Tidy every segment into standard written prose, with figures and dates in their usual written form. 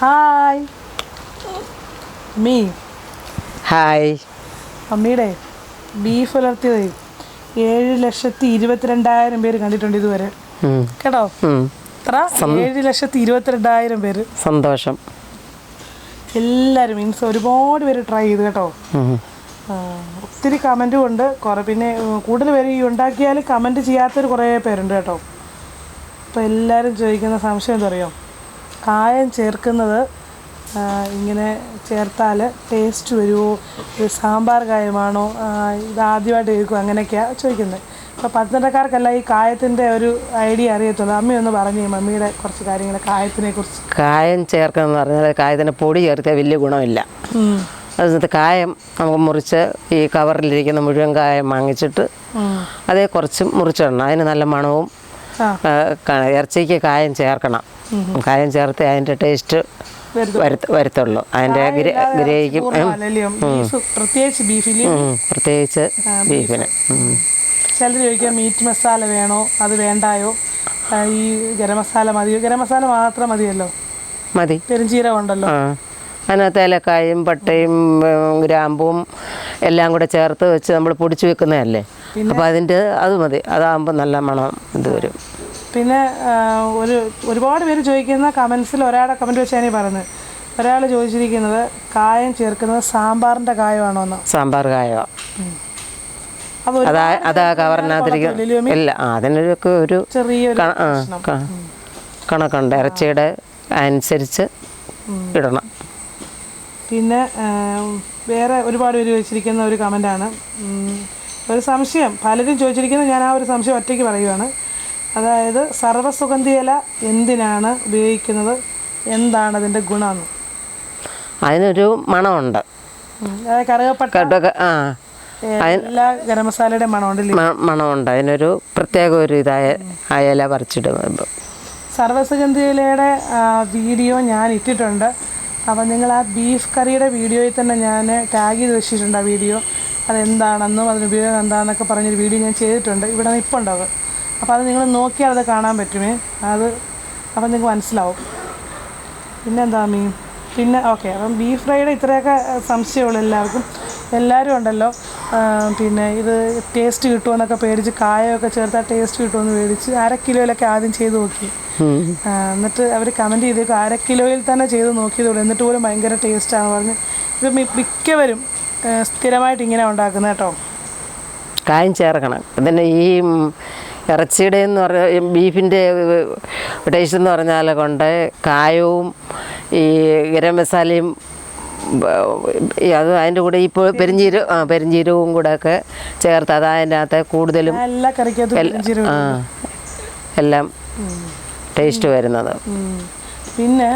Hi me hi. അമ്മയുടെ beef പുലർത്തിയത് 7,22,000 പേര് കണ്ടിട്ടുണ്ട് ഇതുവരെ കേട്ടോ. 7,22,000 പേര്. സന്തോഷം. എല്ലാവരും മീൻസ് ഒരുപാട് പേര് ട്രൈ ചെയ്തു കേട്ടോ. ഒത്തിരി കമൻറ്റും ഉണ്ട്. പിന്നെ കൂടുതൽ പേര് ഈ ഉണ്ടാക്കിയാൽ കമൻറ്റ് ചെയ്യാത്തൊരു കുറേ പേരുണ്ട് കേട്ടോ. അപ്പോൾ എല്ലാവരും ചോദിക്കുന്ന സംശയം എന്താ അറിയോ, കായം ചേർക്കുന്നത് ഇങ്ങനെ ചേർത്താൽ ടേസ്റ്റ് വരുമോ, ഇത് സാമ്പാർ കായമാണോ, ഇതാദ്യമായിട്ട് കേൾക്കും, അങ്ങനെയൊക്കെയാണ് ചോദിക്കുന്നത്. അപ്പോൾ പത്തനംതിട്ടക്കാർക്കല്ല ഈ കായത്തിൻ്റെ ഒരു ഐഡിയ അറിയത്തുള്ളൂ. അമ്മയൊന്ന് പറഞ്ഞു മമ്മിയുടെ കുറച്ച് കാര്യങ്ങൾ കായത്തിനെ കുറിച്ച്. കായം ചേർക്കുകയെന്ന് പറഞ്ഞാൽ കായത്തിൻ്റെ പൊടി ചേർത്താൽ വലിയ ഗുണമില്ല. അത് കായം നമുക്ക് മുറിച്ച് ഈ കവറിലിരിക്കുന്ന മുഴുവൻ കായം വാങ്ങിച്ചിട്ട് അതേ കുറച്ച് മുറിച്ചിടണം. അതിന് നല്ല മണവും ഇറച്ചിക്ക് കായം ചേർക്കണം. കായം ചേർത്ത് അതിൻ്റെ ടേസ്റ്റ് വരത്തുള്ളൂ. അതിൻ്റെ ഗ്രേവിക്കും പ്രത്യേകിച്ച് ബീഫിന്. ചിലർ ചോദിക്കാം മീറ്റ് മസാല വേണോ, അത് വേണ്ടായോ, ഈ ഗരം മസാല മതിയോ? ഗരം മസാല മാത്രം മതിയല്ലോ, മതി. പെരുംജീരകം ഉണ്ടല്ലോ. അതിനകത്ത് ഏലക്കായും പട്ടയും ഗ്രാമ്പും എല്ലാം കൂടെ ചേർത്ത് വെച്ച് നമ്മൾ പൊടിച്ച് വെക്കുന്നതല്ലേ. അപ്പോൾ അത് മതി. അതാകുമ്പോൾ നല്ല മണം ഇത് വരും. പിന്നെ ഒരുപാട് പേര് ചോദിക്കുന്ന കമൻസിൽ ഒരാളുടെ കമൻറ്റ് വെച്ചാണ് പറയുന്നത്. ഒരാൾ ചോദിച്ചിരിക്കുന്നത് കായം ചേർക്കുന്നത് സാമ്പാറിൻ്റെ കായമാണോന്ന്. സാമ്പാർ കായമാണ്. അതാ കവറിനകത്തിരിക്കും. ഇല്ല, അതിനൊക്കെ ഒരു ചെറിയൊരു കണക്കുണ്ട്. ഇറച്ചിയുടെ അനുസരിച്ച് ഇടണം. പിന്നെ വേറെ ഒരുപാട് പേര് ചോദിച്ചിരിക്കുന്ന ഒരു കമൻറ്റാണ്, ഒരു സംശയം പലരും ചോദിച്ചിരിക്കുന്നത്. ഞാൻ ആ ഒരു സംശയം ഒറ്റയ്ക്ക് പറയുകയാണ്. അതായത് സർവ്വസുഗന്ധി ഇല എന്തിനാണ് ഉപയോഗിക്കുന്നത്, എന്താണ് അതിൻ്റെ ഗുണമെന്ന്? അതിനൊരു മണമുണ്ട്. അതായത് കറുകപ്പട്ട എല്ലാ ഗരം മസാലയുടെ മണമുണ്ട്. അതിനൊരു പ്രത്യേക ഒരു ഇതായ ഇല പറിച്ചിടുമ്പോൾ. സർവ്വസുഗന്ധി ഇലയുടെ വീഡിയോ ഞാൻ ഇട്ടിട്ടുണ്ട്. അപ്പം നിങ്ങൾ ആ ബീഫ് കറിയുടെ വീഡിയോയിൽ തന്നെ ഞാൻ ടാഗ് ചെയ്ത് വെച്ചിട്ടുണ്ട്. ആ വീഡിയോ അതെന്താണെന്നും അതിന് ഉപയോഗം എന്താണെന്നൊക്കെ പറഞ്ഞൊരു വീഡിയോ ഞാൻ ചെയ്തിട്ടുണ്ട്. ഇവിടെ ഇപ്പോൾ ഉണ്ടാവും. അപ്പോൾ അത് നിങ്ങൾ നോക്കിയാൽ അത് കാണാൻ പറ്റുമേ. അപ്പം നിങ്ങൾക്ക് മനസ്സിലാവും. പിന്നെന്താ മീൻ. പിന്നെ ഓക്കെ, അപ്പം ബീഫ് ഫ്രൈയുടെ ഇത്രയൊക്കെ സംശയമുള്ളൂ എല്ലാവർക്കും. എല്ലാവരും ഉണ്ടല്ലോ പിന്നെ ഇത് ടേസ്റ്റ് കിട്ടുമെന്നൊക്കെ പേടിച്ച് കായമൊക്കെ ചേർത്താൽ ടേസ്റ്റ് കിട്ടുമെന്ന് പേടിച്ച് 1/2 കിലോയിലൊക്കെ ആദ്യം ചെയ്ത് നോക്കി. എന്നിട്ട് അവർ കമൻറ്റ് ചെയ്തേക്കും 1/2 കിലോയിൽ തന്നെ ചെയ്ത് നോക്കിയതുള്ളൂ, എന്നിട്ട് പോലും ഭയങ്കര ടേസ്റ്റാണെന്ന് പറഞ്ഞ്. ഇത് മിക്കവരും സ്ഥിരമായിട്ട് ഇങ്ങനെ ഉണ്ടാക്കുന്നത് കേട്ടോ. കായം ചേർക്കണം. പിന്നെ ഈ ഇറച്ചിയുടെ എന്ന് പറഞ്ഞാൽ ബീഫിൻ്റെ ടേസ്റ്റ് എന്ന് പറഞ്ഞാൽ കൊണ്ട് കായവും ഈ ഗരം മസാലയും അത് അതിൻ്റെ കൂടെ ഇപ്പോൾ പെരുംജീരകവും കൂടെ ഒക്കെ ചേർത്ത് അത് അതിൻ്റെ അകത്ത് കൂടുതലും എല്ലാം ടേസ്റ്റ് വരുന്നത്. പിന്നെ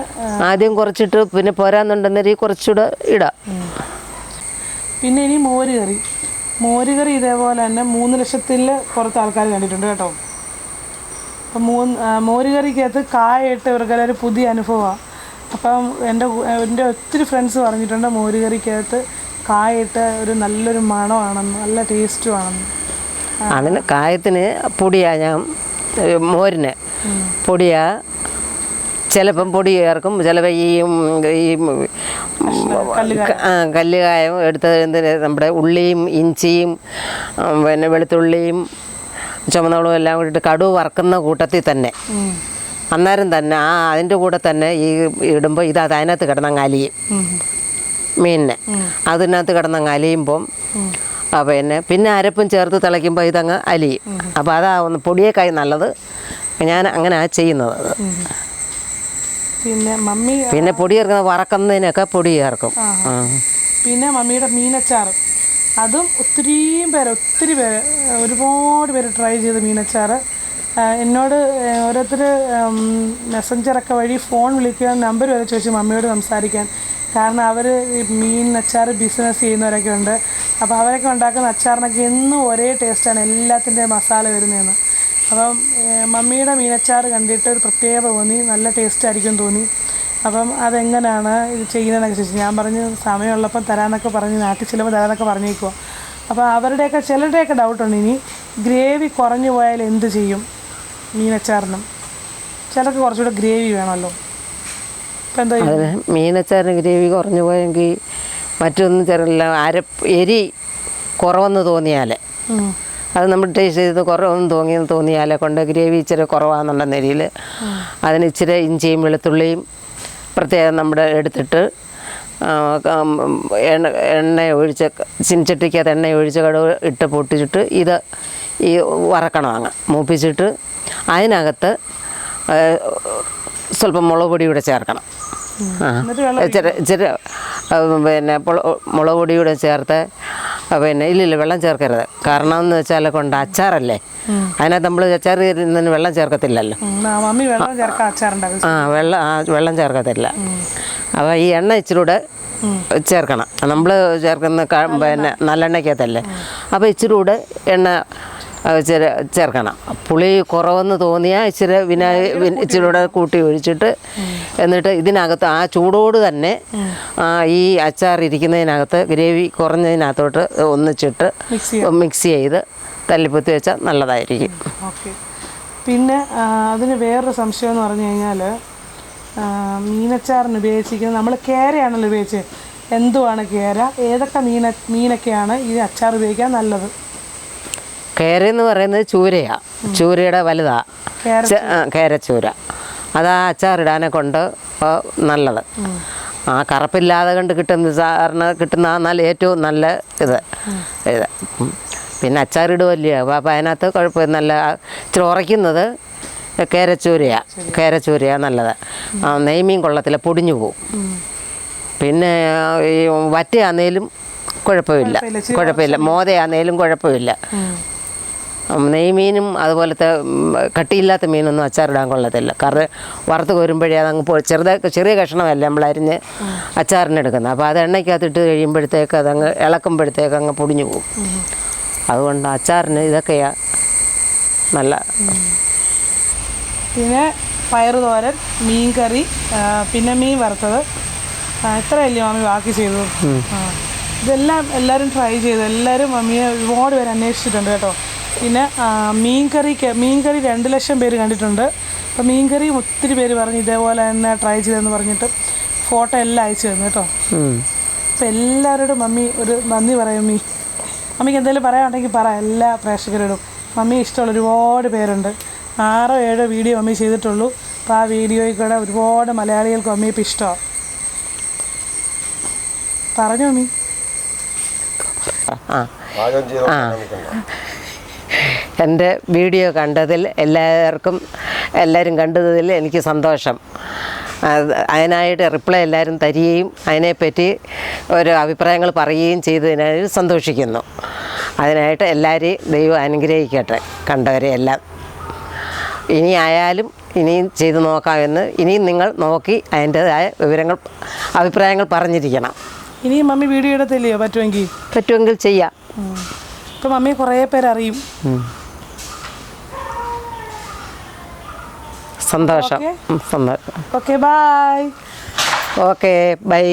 ആദ്യം കുറച്ചിട്ട് പിന്നെ പോരാന്നുണ്ടെന്നേരം കുറച്ചുകൂടെ ഇടാം. പിന്നെ ഇനി മോരുകറി ഇതേപോലെ തന്നെ 3 ലക്ഷത്തിൽ പുറത്ത് ആൾക്കാർ കണ്ടിട്ടുണ്ട് കേട്ടോ. അപ്പം മോരുകറിക്കകത്ത് കായിട്ട് ഇവർക്കൊരു പുതിയ അനുഭവമാണ്. അപ്പം എൻ്റെ ഒത്തിരി ഫ്രണ്ട്സ് പറഞ്ഞിട്ടുണ്ട് മോരുകറിക്കകത്ത് കായിട്ട് ഒരു നല്ലൊരു മണമാണെന്ന്, നല്ല ടേസ്റ്റുമാണെന്ന്. അതിന് കായത്തിന് പൊടിയാ, ഞാൻ മോരിന് പൊടിയാ. ചിലപ്പം പൊടി ചേർക്കും, ചിലപ്പോൾ ഈ കല്ലുകായം എടുത്തത് നമ്മുടെ ഉള്ളിയും ഇഞ്ചിയും പിന്നെ വെളുത്തുള്ളിയും ചുമന്നുള്ളും എല്ലാം കൂടിയിട്ട് കടുക് വറക്കുന്ന കൂട്ടത്തിൽ തന്നെ അന്നേരം തന്നെ അതിൻ്റെ കൂടെ തന്നെ ഈ ഇടുമ്പോൾ ഇത് അതിനകത്ത് കിടന്നങ്ങ് അലിയും. മീനിനെ അതിനകത്ത് കിടന്നങ്ങ് അലിയുമ്പം പിന്നെ അരപ്പും ചേർത്ത് തിളയ്ക്കുമ്പോൾ ഇതങ്ങ് അലിയും. അപ്പോൾ അതാവുന്ന പൊടിയേക്കായി നല്ലത്. ഞാൻ അങ്ങനെ ചെയ്യുന്നത്. പിന്നെ പൊടി ചേർക്കുന്ന വറക്കുന്നതിനൊക്കെ പൊടി ചേർക്കും. പിന്നെ മമ്മിയുടെ മീനച്ചാറ്, അതും ഒത്തിരി പേര് ഒരുപാട് പേര് ട്രൈ ചെയ്ത് മീനച്ചാറ്. എന്നോട് ഓരോരുത്തർ മെസ്സഞ്ചറൊക്കെ വഴി ഫോൺ വിളിക്കുക, നമ്പർ വരെ ചോദിച്ചു മമ്മിയോട് സംസാരിക്കാൻ. കാരണം അവർ മീൻ അച്ചാർ ബിസിനസ് ചെയ്യുന്നവരൊക്കെ ഉണ്ട്. അപ്പോൾ അവരൊക്കെ ഉണ്ടാക്കുന്ന അച്ചാറിനൊക്കെ എന്നും ഒരേ ടേസ്റ്റാണ്, എല്ലാത്തിൻ്റെ മസാല വരുന്നതെന്ന്. അപ്പം മമ്മിയുടെ മീനച്ചാർ കണ്ടിട്ട് ഒരു പ്രത്യേകത തോന്നി, നല്ല ടേസ്റ്റായിരിക്കും തോന്നി. അപ്പം അതെങ്ങനെയാണ് ഇത് ചെയ്യുന്നതെന്നൊക്കെ ചോദിച്ചു. ഞാൻ പറഞ്ഞു സമയമുള്ളപ്പം തരാമെന്നൊക്കെ പറഞ്ഞ് നാട്ടിൽ ചെല്ലുമ്പോൾ തരാമെന്നൊക്കെ പറഞ്ഞേക്കുമോ. അപ്പോൾ ചിലരുടെയൊക്കെ ഡൗട്ടുണ്ട്, ഇനി ഗ്രേവി കുറഞ്ഞു പോയാൽ എന്ത് ചെയ്യും മീനച്ചാറിനും? ചിലർക്ക് കുറച്ചുകൂടെ ഗ്രേവി വേണമല്ലോ. അതിന് മീനച്ചാറിന് ഗ്രേവി കുറഞ്ഞു പോയെങ്കിൽ മറ്റൊന്നും ചെറില്ല എരി കുറവെന്ന് തോന്നിയാൽ അത് നമ്മൾ ടേസ്റ്റ് ചെയ്ത് കുറവെന്ന് തോന്നിയാലേ കൊണ്ട് ഗ്രേവി ഇച്ചിരി കുറവാണെന്നുള്ള നിലയിൽ അതിന് ഇച്ചിരി ഇഞ്ചിയും വെളുത്തുള്ളിയും പ്രത്യേകം നമ്മുടെ എടുത്തിട്ട് എണ്ണ ഒഴിച്ച് ചീനച്ചട്ടിക്കകത്ത് എണ്ണ ഒഴിച്ച് കടുക് ഇട്ട് പൊട്ടിച്ചിട്ട് ഈ വറക്കണം അങ്ങ് മൂപ്പിച്ചിട്ട് അതിനകത്ത് സ്വല്പം മുളക് പൊടി കൂടെ ചേർക്കണം. ഇച്ചിരി പിന്നെ മുളക് പൊടി കൂടെ ചേർത്ത് ഇല്ലില്ല വെള്ളം ചേർക്കരുത്. കാരണം എന്ന് വെച്ചാൽ കൊണ്ട് അച്ചാറല്ലേ, അതിനകത്ത് നമ്മൾ അച്ചാർ വെള്ളം ചേർക്കത്തില്ലല്ലോ. വെള്ളം ചേർക്കത്തില്ല. അപ്പോൾ ഈ എണ്ണ ഇച്ചിരി കൂടെ ചേർക്കണം. നമ്മൾ ചേർക്കുന്ന പിന്നെ നല്ലെണ്ണയ്ക്കകത്തല്ലേ, അപ്പോൾ ഇച്ചിരി കൂടെ എണ്ണ ചേർക്കണം. പുളി കുറവെന്ന് തോന്നിയാൽ ഇച്ചിരി കൂടെ കൂട്ടി ഒഴിച്ചിട്ട് എന്നിട്ട് ഇതിനകത്ത് ആ ചൂടോട് തന്നെ ഈ അച്ചാർ ഇരിക്കുന്നതിനകത്ത് ഗ്രേവി കുറഞ്ഞതിനകത്തോട്ട് ഒന്നിച്ചിട്ട് മിക്സ് ചെയ്ത് തല്ലിപ്പൊത്തി വെച്ചാൽ നല്ലതായിരിക്കും. പിന്നെ അതിന് വേറൊരു സംശയം എന്ന് പറഞ്ഞു കഴിഞ്ഞാൽ മീനച്ചാറിന് ഉപയോഗിച്ചിരിക്കുന്നത് നമ്മൾ കേരയാണല്ലോ ഉപയോഗിച്ചത്. എന്തുവാണ് കേര, ഏതൊക്കെ മീനൊക്കെയാണ് ഈ അച്ചാർ ഉപയോഗിക്കാൻ നല്ലത്? കേരയെന്ന് പറയുന്നത് ചൂരയാണ്, ചൂരയുടെ വലുതാ, കേരച്ചൂര. അതാ അച്ചാറിടാനെ കൊണ്ട് നല്ലത്. ആ കറുപ്പില്ലാതെ കണ്ട് കിട്ടുന്ന നല്ല ഏറ്റവും നല്ല ഇത്. പിന്നെ അച്ചാറിടുമല്ലേ, അപ്പോൾ അതിനകത്ത് കുഴപ്പമില്ല. നല്ല ഇച്ചിരി ഉറയ്ക്കുന്നത് കേരച്ചൂരയാണ് നല്ലത്. നെയ്മീൻ കൊള്ളത്തില്ല, പൊടിഞ്ഞു പോവും. പിന്നെ ഈ വറ്റയാന്നേലും കുഴപ്പമില്ല, മോതയാന്നേലും കുഴപ്പമില്ല. നെയ്മീനും അതുപോലത്തെ കട്ടിയില്ലാത്ത മീനൊന്നും അച്ചാറിടാൻ കൊള്ളത്തില്ല. കാരണം വറുത്ത് കോരുമ്പോഴേ അതങ്ങ് ചെറിയ കഷ്ണമല്ല നമ്മൾ അരിഞ്ഞ് അച്ചാറിനെടുക്കുന്നത്. അപ്പോൾ അത് എണ്ണയ്ക്കകത്തിട്ട് കഴിയുമ്പോഴത്തേക്ക് അതങ്ങ് ഇളക്കുമ്പോഴത്തേക്ക് അങ്ങ് പൊടിഞ്ഞു പോകും. അതുകൊണ്ട് അച്ചാറിന് ഇതൊക്കെയാണ് നല്ല. പിന്നെ പയറുതോരൻ, മീൻ കറി, പിന്നെ മീൻ വറുത്തത്, ഇത്രയല്ലേ മമ്മി ബാക്കി ചെയ്തു? ഇതെല്ലാം എല്ലാവരും ട്രൈ ചെയ്തു. എല്ലാവരും മമ്മിയെ ഒരുപാട് പേര് അന്വേഷിച്ചിട്ടുണ്ട് കേട്ടോ. പിന്നെ മീൻ കറി 2 ലക്ഷം പേര് കണ്ടിട്ടുണ്ട്. അപ്പോൾ മീൻ കറി ഒത്തിരി പേര് പറഞ്ഞ് ഇതേപോലെ തന്നെ ട്രൈ ചെയ്തെന്ന് പറഞ്ഞിട്ട് ഫോട്ടോ എല്ലാം അയച്ചു തന്നു കേട്ടോ. അപ്പോൾ എല്ലാവരോടും മമ്മി ഒരു നന്ദി പറയും. മമ്മിക്ക് എന്തെങ്കിലും പറയാനുണ്ടെങ്കിൽ പറ. എല്ലാ പ്രേക്ഷകരോടും മമ്മി ഇഷ്ടമുള്ള ഒരുപാട് പേരുണ്ട്. 6-7 വീഡിയോ മമ്മി ചെയ്തിട്ടുള്ളൂ. അപ്പോൾ ആ വീഡിയോയിൽ കൂടെ ഒരുപാട് മലയാളികൾക്ക് മമ്മി ഇപ്പോൾ ഇഷ്ടമാണ്. പറഞ്ഞു മമ്മി. എൻ്റെ വീഡിയോ കണ്ടതിൽ എല്ലാവരും കണ്ടതിൽ എനിക്ക് സന്തോഷം. അതിനായിട്ട് റിപ്ലൈ എല്ലാവരും തരികയും അതിനെപ്പറ്റി ഓരോ അഭിപ്രായങ്ങൾ പറയുകയും ചെയ്തതിനായിട്ട് സന്തോഷിക്കുന്നു. അതിനായിട്ട് എല്ലാവരെയും ദൈവം അനുഗ്രഹിക്കട്ടെ. കണ്ടവരെ എല്ലാം ഇനിയും ചെയ്തു നോക്കാമെന്ന് ഇനിയും നിങ്ങൾ നോക്കി അതിൻ്റേതായ അഭിപ്രായങ്ങൾ പറഞ്ഞിരിക്കണം. ഇനിയും മമ്മി വീഡിയോ എടുത്തില്ലയോ? പറ്റുമെങ്കിൽ ചെയ്യാം. ഇപ്പം മമ്മി കുറേ പേരറിയും. സന്തോഷം. Okay bye. Okay bye.